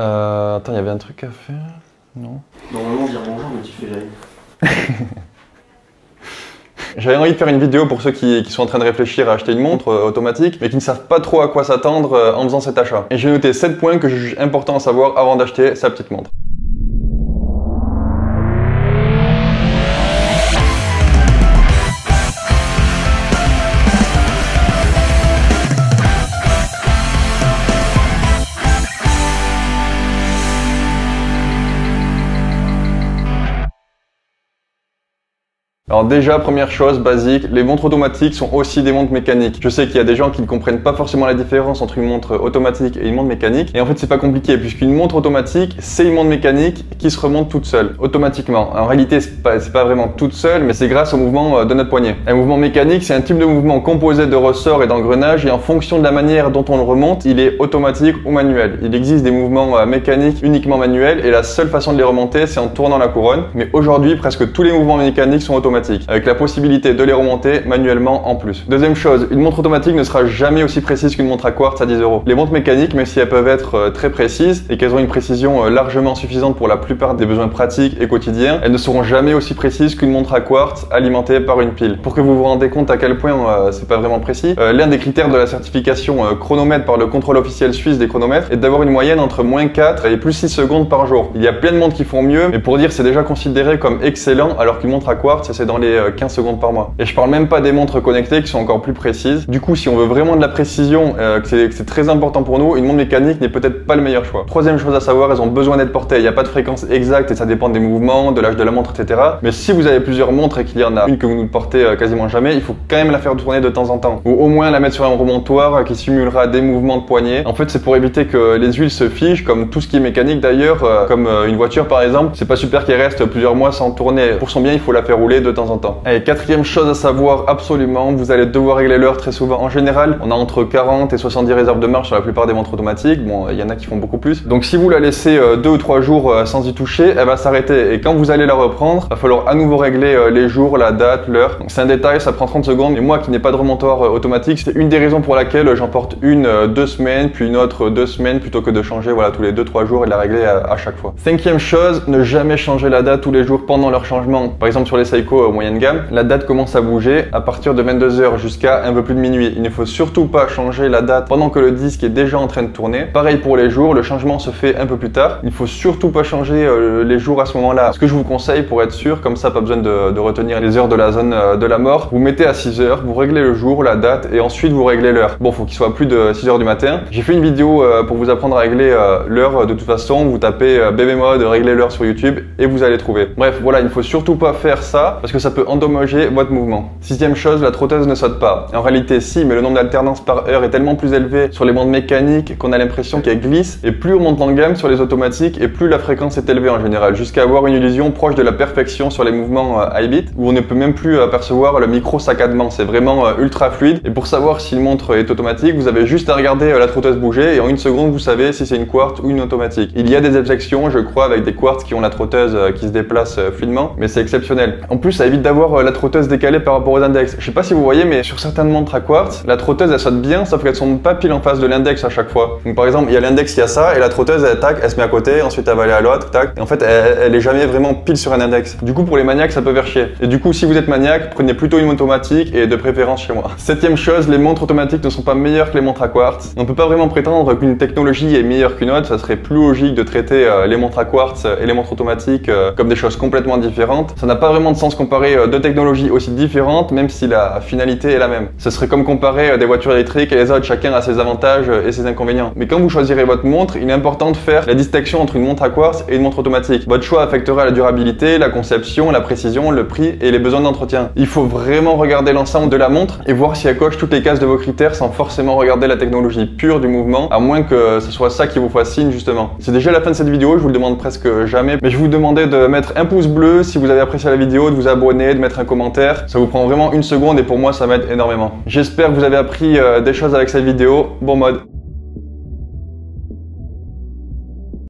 Attends, il y avait un truc à faire? Non. Normalement, dire bonjour, mais tu fais jamais. J'avais envie de faire une vidéo pour ceux qui sont en train de réfléchir à acheter une montre automatique, mais qui ne savent pas trop à quoi s'attendre en faisant cet achat. Et j'ai noté 7 points que je juge importants à savoir avant d'acheter sa petite montre. Alors déjà, première chose basique, les montres automatiques sont aussi des montres mécaniques. Je sais qu'il y a des gens qui ne comprennent pas forcément la différence entre une montre automatique et une montre mécanique. Et en fait, c'est pas compliqué puisqu'une montre automatique, c'est une montre mécanique qui se remonte toute seule, automatiquement. En réalité, c'est pas vraiment toute seule, mais c'est grâce au mouvement de notre poignet. Un mouvement mécanique, c'est un type de mouvement composé de ressorts et d'engrenages et en fonction de la manière dont on le remonte, il est automatique ou manuel. Il existe des mouvements mécaniques uniquement manuels et la seule façon de les remonter, c'est en tournant la couronne. Mais aujourd'hui, presque tous les mouvements mécaniques sont automatiques, avec la possibilité de les remonter manuellement en plus. Deuxième chose, une montre automatique ne sera jamais aussi précise qu'une montre à quartz à 10 €. Les montres mécaniques, même si elles peuvent être très précises et qu'elles ont une précision largement suffisante pour la plupart des besoins pratiques et quotidiens, elles ne seront jamais aussi précises qu'une montre à quartz alimentée par une pile. Pour que vous vous rendez compte à quel point c'est pas vraiment précis, l'un des critères de la certification chronomètre par le contrôle officiel suisse des chronomètres est d'avoir une moyenne entre -4 et +6 secondes par jour. Il y a plein de montres qui font mieux, mais pour dire c'est déjà considéré comme excellent, alors qu'une montre à quartz c'est dans les 15 secondes par mois. Et je parle même pas des montres connectées qui sont encore plus précises. Du coup, si on veut vraiment de la précision, que c'est très important pour nous, une montre mécanique n'est peut-être pas le meilleur choix. Troisième chose à savoir, elles ont besoin d'être portées. Il n'y a pas de fréquence exacte et ça dépend des mouvements, de l'âge de la montre, etc. Mais si vous avez plusieurs montres et qu'il y en a une que vous ne portez quasiment jamais, il faut quand même la faire tourner de temps en temps. Ou au moins la mettre sur un remontoir qui simulera des mouvements de poignet. En fait, c'est pour éviter que les huiles se figent, comme tout ce qui est mécanique d'ailleurs, comme une voiture par exemple. C'est pas super qu'elle reste plusieurs mois sans tourner. Pour son bien, il faut la faire rouler de temps en temps. Et quatrième chose à savoir absolument, vous allez devoir régler l'heure très souvent. En général, on a entre 40 et 70 réserves de marche sur la plupart des montres automatiques. Bon, il y en a qui font beaucoup plus. Donc si vous la laissez 2 ou 3 jours sans y toucher, elle va s'arrêter. Et quand vous allez la reprendre, il va falloir à nouveau régler les jours, la date, l'heure. Donc c'est un détail, ça prend 30 secondes. Et moi qui n'ai pas de remontoir automatique, c'est une des raisons pour laquelle j'en porte une 2 semaines, puis une autre 2 semaines, plutôt que de changer voilà, tous les 2-3 jours et de la régler à chaque fois. Cinquième chose, ne jamais changer la date tous les jours pendant leur changement. Par exemple sur les Seiko moyenne gamme, la date commence à bouger à partir de 22 h jusqu'à un peu plus de minuit. Il ne faut surtout pas changer la date pendant que le disque est déjà en train de tourner. Pareil pour les jours, le changement se fait un peu plus tard. Il ne faut surtout pas changer les jours à ce moment-là. Ce que je vous conseille pour être sûr, comme ça pas besoin de retenir les heures de la zone de la mort, vous mettez à 6 h, vous réglez le jour, la date et ensuite vous réglez l'heure. Bon, faut qu'il soit plus de 6 h du matin. J'ai fait une vidéo pour vous apprendre à régler l'heure de toute façon. Vous tapez BB mode, régler l'heure sur YouTube et vous allez trouver. Bref, voilà, il ne faut surtout pas faire ça parce que ça peut endommager votre mouvement. Sixième chose, la trotteuse ne saute pas. En réalité, si, mais le nombre d'alternances par heure est tellement plus élevé sur les montres mécaniques qu'on a l'impression qu'elle glisse. Et plus on monte en gamme sur les automatiques et plus la fréquence est élevée en général, jusqu'à avoir une illusion proche de la perfection sur les mouvements high beat, où on ne peut même plus apercevoir le micro-saccadement. C'est vraiment ultra fluide. Et pour savoir si une montre est automatique, vous avez juste à regarder la trotteuse bouger et en une seconde, vous savez si c'est une quartz ou une automatique. Il y a des exceptions, je crois, avec des quartz qui ont la trotteuse qui se déplace fluidement, mais c'est exceptionnel. En plus, ça évite d'avoir la trotteuse décalée par rapport aux index. Je sais pas si vous voyez, mais sur certaines montres à quartz, la trotteuse elle saute bien, sauf qu'elles sont pas pile en face de l'index à chaque fois. Donc par exemple, il y a l'index qui a ça, et la trotteuse elle tac, elle se met à côté, ensuite elle va aller à l'autre, tac. Et en fait, elle est jamais vraiment pile sur un index. Du coup, pour les maniaques, ça peut faire chier. Et du coup, si vous êtes maniaque, prenez plutôt une montre automatique et de préférence chez moi. Septième chose, les montres automatiques ne sont pas meilleures que les montres à quartz. On peut pas vraiment prétendre qu'une technologie est meilleure qu'une autre. Ça serait plus logique de traiter les montres à quartz et les montres automatiques comme des choses complètement différentes. Ça n'a pas vraiment de sens comparer deux technologies aussi différentes, même si la finalité est la même. Ce serait comme comparer des voitures électriques et les autres, chacun a ses avantages et ses inconvénients. Mais quand vous choisirez votre montre, il est important de faire la distinction entre une montre à quartz et une montre automatique. Votre choix affectera la durabilité, la conception, la précision, le prix et les besoins d'entretien. Il faut vraiment regarder l'ensemble de la montre et voir si elle coche toutes les cases de vos critères sans forcément regarder la technologie pure du mouvement, à moins que ce soit ça qui vous fascine justement. C'est déjà la fin de cette vidéo, je vous le demande presque jamais, mais je vous demandais de mettre un pouce bleu si vous avez apprécié la vidéo, de vous abonner, de mettre un commentaire. Ça vous prend vraiment une seconde et pour moi ça m'aide énormément. J'espère que vous avez appris des choses avec cette vidéo. Bon mode.